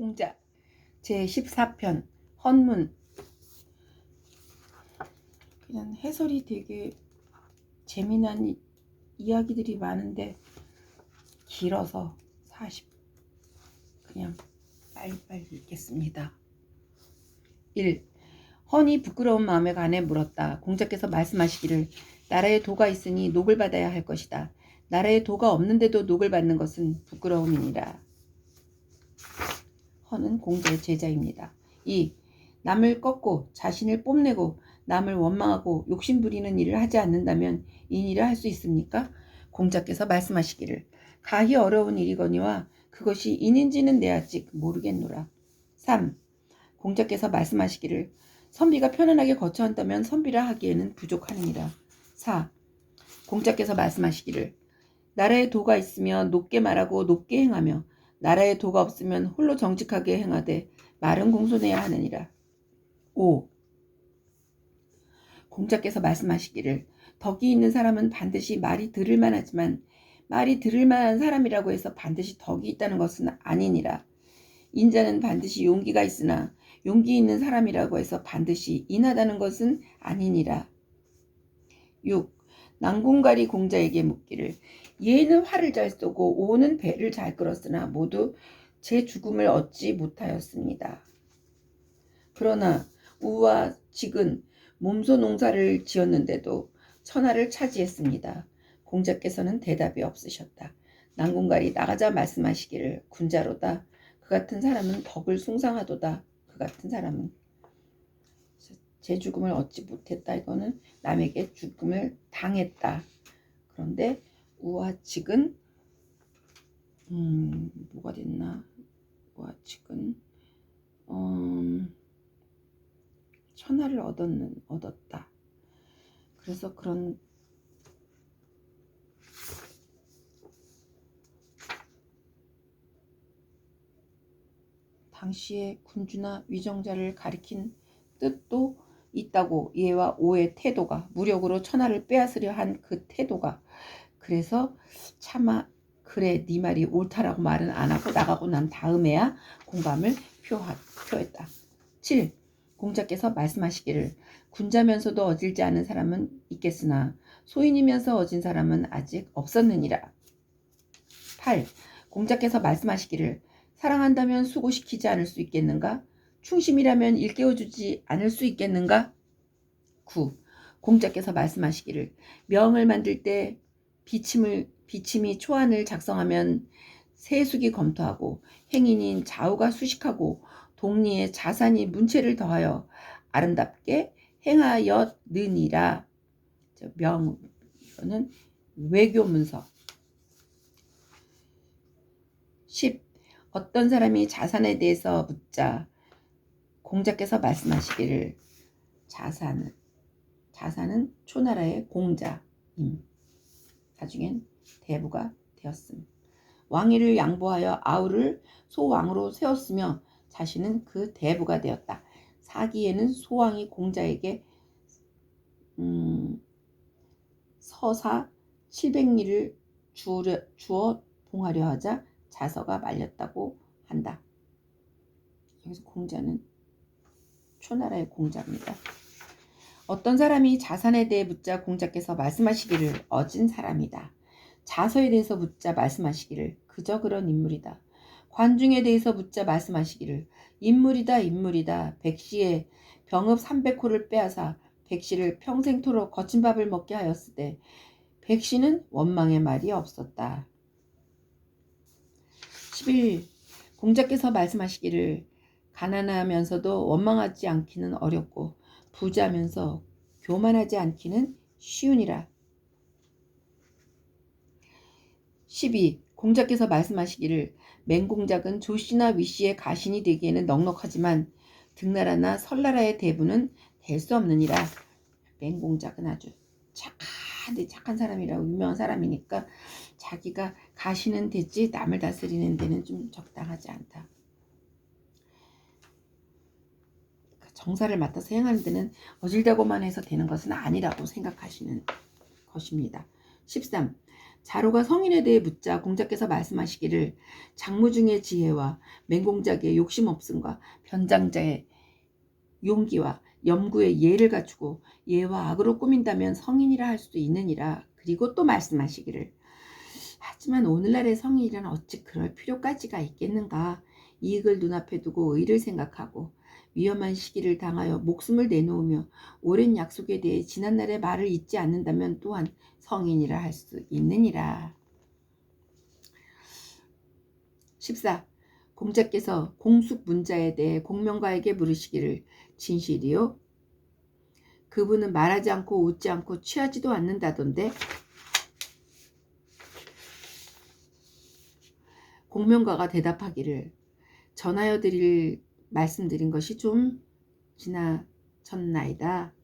공자 제14편 헌문. 그냥 해설이 되게 재미난 이야기들이 많은데 길어서 그냥 빨리빨리 읽겠습니다. 1. 헌이 부끄러운 마음에 관해 물었다. 공자께서 말씀하시기를 나라에 도가 있으니 녹을 받아야 할 것이다. 나라에 도가 없는데도 녹을 받는 것은 부끄러움이니라. 헌은 공자의 제자입니다. 2. 남을 꺾고 자신을 뽐내고 남을 원망하고 욕심부리는 일을 하지 않는다면 이 일을 할 수 있습니까? 공자께서 말씀하시기를 가히 어려운 일이거니와 그것이 인인지는 내 아직 모르겠노라. 3. 공자께서 말씀하시기를 선비가 편안하게 거처한다면 선비라 하기에는 부족하느니라. 4. 공자께서 말씀하시기를 나라에 도가 있으며 높게 말하고 높게 행하며 나라에 도가 없으면 홀로 정직하게 행하되 말은 공손해야 하느니라. 5. 공자께서 말씀하시기를 덕이 있는 사람은 반드시 말이 들을만 하지만 말이 들을만한 사람이라고 해서 반드시 덕이 있다는 것은 아니니라. 인자는 반드시 용기가 있으나 용기 있는 사람이라고 해서 반드시 인하다는 것은 아니니라. 6. 난공갈이 공자에게 묻기를 예는 활을 잘 쏘고 오는 배를 잘 끌었으나 모두 제 죽음을 얻지 못하였습니다. 그러나 우와 직은 몸소 농사를 지었는데도 천하를 차지했습니다. 공자께서는 대답이 없으셨다. 난공갈이 나가자 말씀하시기를 군자로다. 그 같은 사람은 덕을 숭상하도다. 그 같은 사람은 제 죽음을 얻지 못했다. 이거는 남에게 죽음을 당했다. 그런데 우화칙은 뭐가 됐나? 우화칙은 천하를 얻었다. 그래서 그런 당시의 군주나 위정자를 가리킨 뜻도 있다고. 예와 오의 태도가 무력으로 천하를 빼앗으려 한 그 태도가. 그래서 차마 그래 네 말이 옳다라고 말은 안 하고 나가고 난 다음에야 공감을 표했다. 7. 공자께서 말씀하시기를 군자면서도 어질지 않은 사람은 있겠으나 소인이면서 어진 사람은 아직 없었느니라. 8. 공자께서 말씀하시기를 사랑한다면 수고시키지 않을 수 있겠는가? 충심이라면 일깨워주지 않을 수 있겠는가? 9. 공자께서 말씀하시기를 명을 만들 때 비침이 초안을 작성하면 세숙이 검토하고 행인인 좌우가 수식하고 동리에 자산이 문체를 더하여 아름답게 행하였느니라. 명, 이거는 외교 문서. 10. 어떤 사람이 자산에 대해서 묻자 공자께서 말씀하시기를 자산은 초나라의 공자임. 나중엔 대부가 되었음. 왕위를 양보하여 아우를 소왕으로 세웠으며 자신은 그 대부가 되었다. 사기에는 소왕이 공자에게 서사 700리를 주어 봉하려 하자 자서가 말렸다고 한다. 여기서 공자는 초나라의 공자입니다. 어떤 사람이 자산에 대해 묻자 공자께서 말씀하시기를 어진 사람이다. 자서에 대해서 묻자 말씀하시기를 그저 그런 인물이다. 관중에 대해서 묻자 말씀하시기를 인물이다. 백시에 병업 300호를 빼앗아 백시를 평생토록 거친 밥을 먹게 하였으되 백시는 원망의 말이 없었다. 11. 공자께서 말씀하시기를 가난하면서도 원망하지 않기는 어렵고 부자면서 교만하지 않기는 쉬우니라. 12. 공자께서 말씀하시기를 맹공작은 조씨나 위씨의 가신이 되기에는 넉넉하지만 등나라나 설나라의 대부는 될 수 없느니라. 맹공작은 아주 착한 사람이라고 유명한 사람이니까 자기가 가신은 됐지 남을 다스리는 데는 좀 적당하지 않다. 정사를 맡아서 행하는 데는 어질다고만 해서 되는 것은 아니라고 생각하시는 것입니다. 13. 자로가 성인에 대해 묻자 공자께서 말씀하시기를 장무중의 지혜와 맹공작의 욕심 없음과 변장자의 용기와 염구의 예를 갖추고 예와 악으로 꾸민다면 성인이라 할 수도 있느니라. 그리고 또 말씀하시기를 하지만 오늘날의 성인이란 어찌 그럴 필요까지가 있겠는가. 이익을 눈앞에 두고 의를 생각하고 위험한 시기를 당하여 목숨을 내놓으며 오랜 약속에 대해 지난날의 말을 잊지 않는다면 또한 성인이라 할 수 있느니라. 14. 공자께서 공숙 문자에 대해 공명가에게 물으시기를 진실이요? 그분은 말하지 않고 웃지 않고 취하지도 않는다던데. 공명가가 대답하기를 전하여 드릴 말씀드린 것이 좀 지나쳤나이다.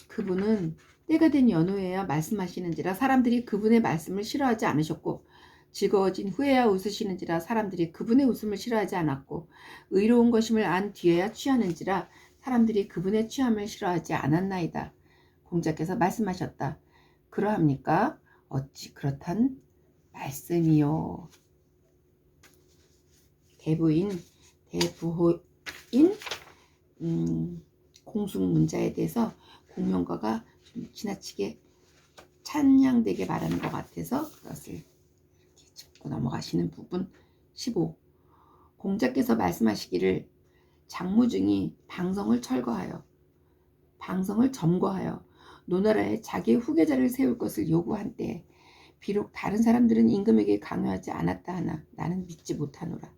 그분은 때가 된 연후에야 말씀하시는지라 사람들이 그분의 말씀을 싫어하지 않으셨고 즐거워진 후에야 웃으시는지라 사람들이 그분의 웃음을 싫어하지 않았고 의로운 것임을 안 뒤에야 취하는지라 사람들이 그분의 취함을 싫어하지 않았나이다. 공자께서 말씀하셨다. 그러합니까? 어찌 그렇단 말씀이요. 대부호인 공숙문자에 대해서 공명가가 좀 지나치게 찬양되게 말하는 것 같아서 그것을 이렇게 짚고 넘어가시는 부분. 15. 공자께서 말씀하시기를 장무중이 방성을 점거하여 노나라에 자기의 후계자를 세울 것을 요구한 때 비록 다른 사람들은 임금에게 강요하지 않았다 하나 나는 믿지 못하노라.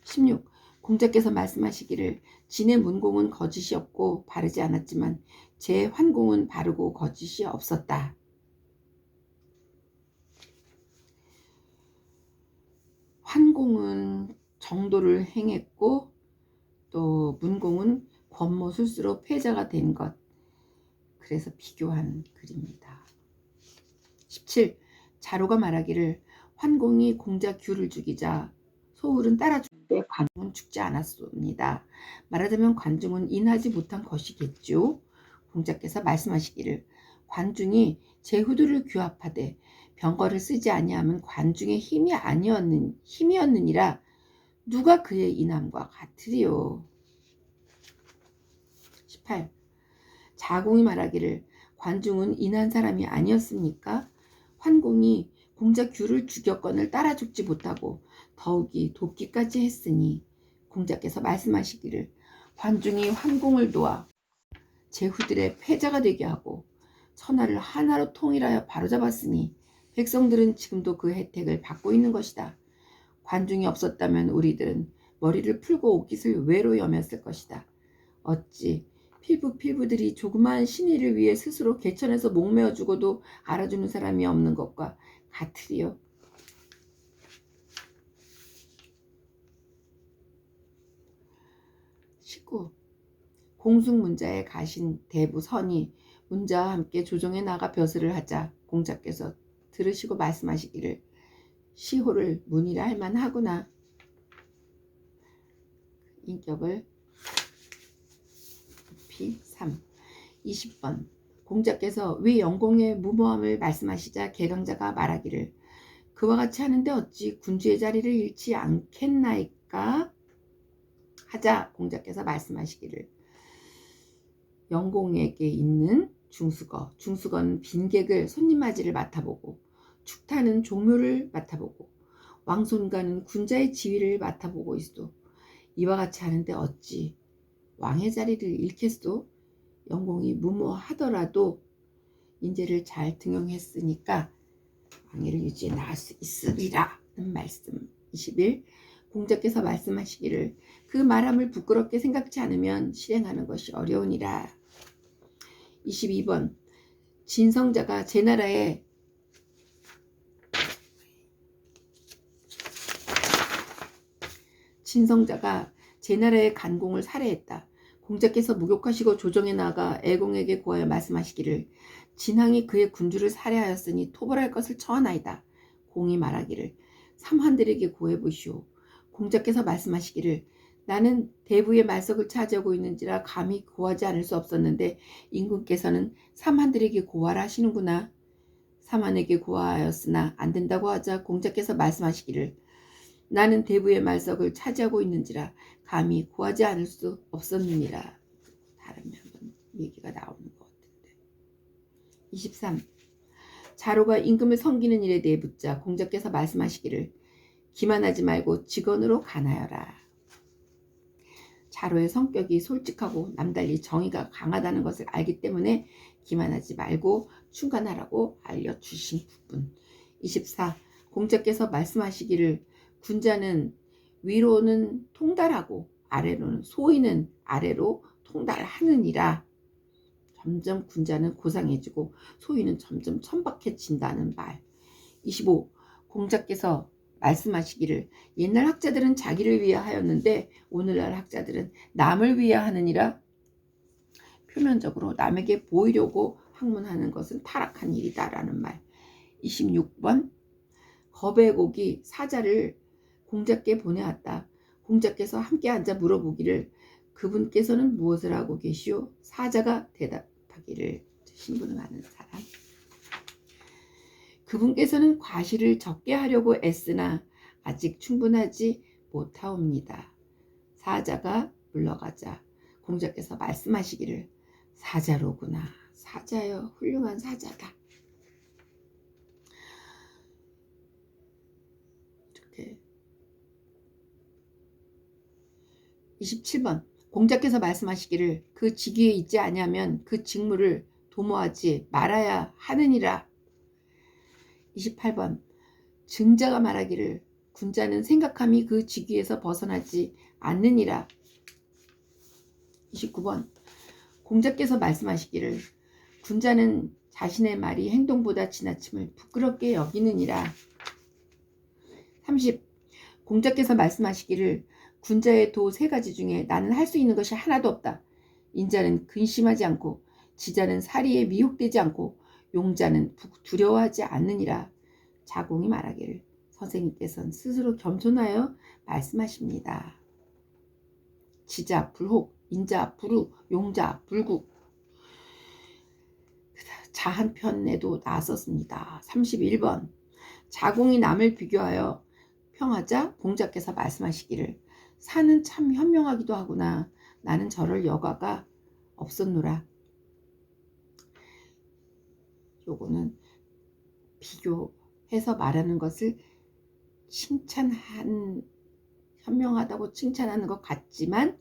16. 공자께서 말씀하시기를 진의 문공은 거짓이 없고 바르지 않았지만 제 환공은 바르고 거짓이 없었다. 환공은 정도를 행했고 또 문공은 권모술수로 패자가 된 것. 그래서 비교한 글입니다. 17. 자로가 말하기를 환공이 공자 규를 죽이자 소울은 따라 죽는데 관중은 죽지 않았습니다. 말하자면 관중은 인하지 못한 것이겠죠. 공자께서 말씀하시기를 관중이 제후들을 규합하되 병거를 쓰지 아니하면 관중의 힘이었느니라 누가 그의 인함과 같으리요. 18. 자공이 말하기를 관중은 인한 사람이 아니었습니까? 환공이 공자 규를 죽였건을 따라 죽지 못하고 더욱이 돕기까지 했으니 공자께서 말씀하시기를 관중이 환공을 도와 제후들의 패자가 되게 하고 천하를 하나로 통일하여 바로잡았으니 백성들은 지금도 그 혜택을 받고 있는 것이다. 관중이 없었다면 우리들은 머리를 풀고 옷깃을 외로 여몄을 것이다. 어찌 필부들이 조그마한 신의를 위해 스스로 개천에서 목매어 죽어도 알아주는 사람이 없는 것과 같으리요. 19. 공숙문자에 가신 대부 선이 문자와 함께 조정에 나가 벼슬을 하자 공자께서 들으시고 말씀하시기를 시호를 문이라 할 만하구나. 인격을 높이 3. 20번 공자께서 위 영공의 무모함을 말씀하시자 개강자가 말하기를 그와 같이 하는데 어찌 군주의 자리를 잃지 않겠나이까 하자 공자께서 말씀하시기를 영공에게 있는 중수건 빈객을 손님맞이를 맡아보고 축타는 종묘를 맡아보고 왕손가는 군자의 지위를 맡아보고 있어도 이와 같이 하는데 어찌 왕의 자리를 잃겠소? 영공이 무모하더라도 인재를 잘 등용했으니까 왕위를 유지해 나갈 수 있으리라 는 말씀. 21. 공자께서 말씀하시기를 그 말함을 부끄럽게 생각지 않으면 실행하는 것이 어려우니라. 22번 진성자가 제나라의 간공을 살해했다. 공자께서 목욕하시고 조정에 나가 애공에게 구하여 말씀하시기를 진항이 그의 군주를 살해하였으니 토벌할 것을 처하나이다. 공이 말하기를 삼환들에게 구해보시오. 공자께서 말씀하시기를 나는 대부의 말석을 차지하고 있는지라 감히 고하지 않을 수 없었는데 임금께서는 삼한들에게 고하라 하시는구나. 삼한에게 고하였으나 안 된다고 하자 공자께서 말씀하시기를 나는 대부의 말석을 차지하고 있는지라 감히 고하지 않을 수 없었느니라. 다른 한번 얘기가 나오는 것 같은데. 23. 자로가 임금을 섬기는 일에 대해 묻자 공자께서 말씀하시기를 기만하지 말고 직언으로 간하여라. 자로의 성격이 솔직하고 남달리 정의가 강하다는 것을 알기 때문에 기만하지 말고 충간하라고 알려주신 부분. 24. 공자께서 말씀하시기를 군자는 위로는 통달하고 아래로는 소위는 아래로 통달하느니라. 점점 군자는 고상해지고 소위는 점점 천박해진다는 말. 25. 공자께서 말씀하시기를 옛날 학자들은 자기를 위해 하였는데 오늘날 학자들은 남을 위해 하느니라. 표면적으로 남에게 보이려고 학문하는 것은 타락한 일이다라는 말. 26번 겁의 곡이 사자를 공자께 보내왔다. 공자께서 함께 앉아 물어보기를 그분께서는 무엇을 하고 계시오? 사자가 대답하기를 신분을 아는 사람. 그분께서는 과실을 적게 하려고 애쓰나 아직 충분하지 못하옵니다. 사자가 물러가자 공자께서 말씀하시기를 사자로구나. 사자여 훌륭한 사자다. 이렇게 27번 공자께서 말씀하시기를 그 직위에 있지 아니하면 그 직무를 도모하지 말아야 하느니라. 28번 증자가 말하기를 군자는 생각함이 그 직위에서 벗어나지 않느니라. 29번 공자께서 말씀하시기를 군자는 자신의 말이 행동보다 지나침을 부끄럽게 여기느니라. 30. 공자께서 말씀하시기를 군자의 도 3가지 중에 나는 할 수 있는 것이 하나도 없다. 인자는 근심하지 않고 지자는 사리에 미혹되지 않고 용자는 두려워하지 않느니라. 자공이 말하기를 선생님께서는 스스로 겸손하여 말씀하십니다. 지자 불혹, 인자 불우, 용자 불구. 자 한편에도 나섰습니다. 31번 자공이 남을 비교하여 평하자 공자께서 말씀하시기를 산은 참 현명하기도 하구나. 나는 저럴 여가가 없었노라. 요거는 비교해서 말하는 것을 현명하다고 칭찬하는 것 같지만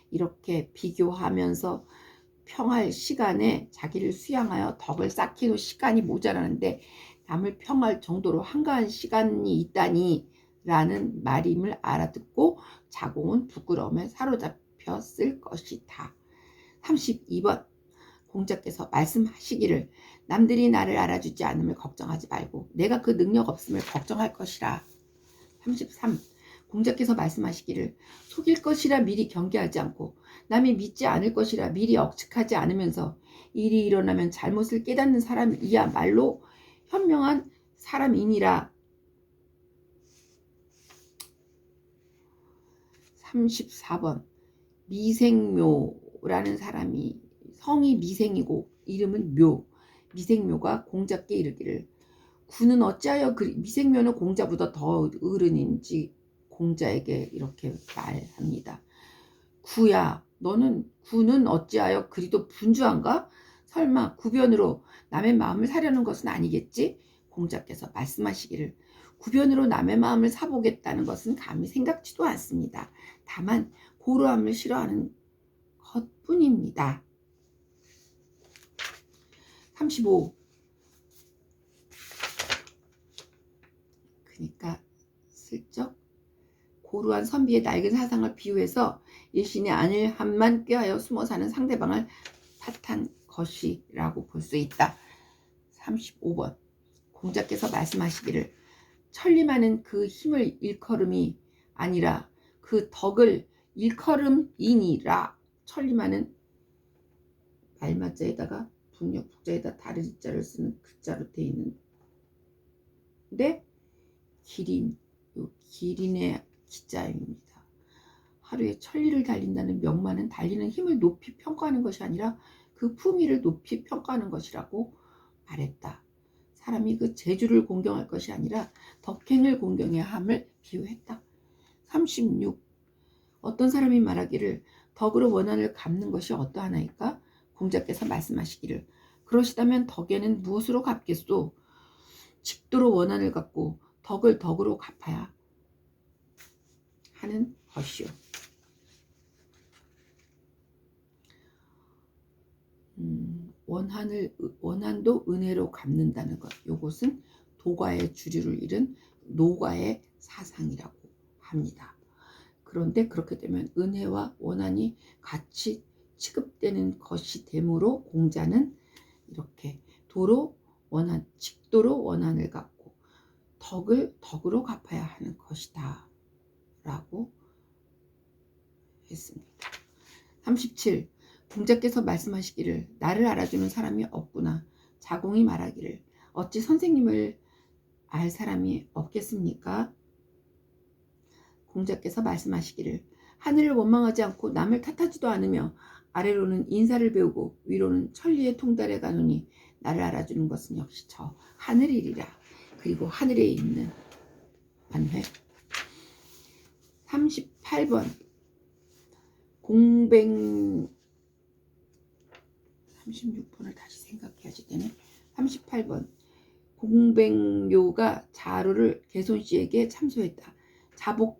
이렇게 비교하면서 평할 시간에 자기를 수양하여 덕을 쌓기도 시간이 모자라는데 남을 평할 정도로 한가한 시간이 있다니 라는 말임을 알아듣고 자공은 부끄러움에 사로잡혔을 것이다. 32번 공자께서 말씀하시기를 남들이 나를 알아주지 않음을 걱정하지 말고 내가 그 능력 없음을 걱정할 것이라. 33. 공자께서 말씀하시기를 속일 것이라 미리 경계하지 않고 남이 믿지 않을 것이라 미리 억측하지 않으면서 일이 일어나면 잘못을 깨닫는 사람이야말로 현명한 사람이니라. 34번 미생묘라는 사람이 성이 미생이고 이름은 묘. 미생묘가 공자께 이르기를 구는 어찌하여 미생묘는 공자보다 더 어른인지 공자에게 이렇게 말합니다. 구야 구는 어찌하여 그리도 분주한가? 설마 구변으로 남의 마음을 사려는 것은 아니겠지? 공자께서 말씀하시기를 구변으로 남의 마음을 사보겠다는 것은 감히 생각지도 않습니다. 다만 고루함을 싫어하는 것뿐입니다. 35. 그러니까 슬쩍 고루한 선비의 낡은 사상을 비유해서 일신의 안을 한만 꾀하여 숨어 사는 상대방을 탓한 것이라고 볼 수 있다. 35번 공자께서 말씀하시기를 천리마는 그 힘을 일컬음이 아니라 그 덕을 일컬음이니라. 천리마는 말마자에다가 북역 북자에다 다른 자를 쓰는 글자로 되어 있는데 기린의 기자입니다. 하루에 1000리를 달린다는 명만은 달리는 힘을 높이 평가하는 것이 아니라 그 품위를 높이 평가하는 것이라고 말했다. 사람이 그 재주를 공경할 것이 아니라 덕행을 공경해야 함을 비유했다. 36. 어떤 사람이 말하기를 덕으로 원한을 갚는 것이 어떠하나이까? 공자께서 말씀하시기를 그러시다면 덕에는 무엇으로 갚겠소? 직도로 원한을 갚고 덕을 덕으로 갚아야 하는 것이요. 원한도 은혜로 갚는다는 것. 요것은 도가의 주류를 잃은 노가의 사상이라고 합니다. 그런데 그렇게 되면 은혜와 원한이 같이 취급되는 것이 되므로 공자는 이렇게 직도로 원한을 갚고 덕을 덕으로 갚아야 하는 것이다 라고 했습니다. 37. 공자께서 말씀하시기를 나를 알아주는 사람이 없구나. 자공이 말하기를 어찌 선생님을 알 사람이 없겠습니까? 공자께서 말씀하시기를 하늘을 원망하지 않고 남을 탓하지도 않으며 아래로는 인사를 배우고 위로는 천리에 통달해 가노니 나를 알아주는 것은 역시 저 하늘이리라. 그리고 하늘에 있는 만회. 38번 공백 36번을 다시 생각해야지 되네. 38번 공백료가 자루를 개손씨에게 참소했다. 자복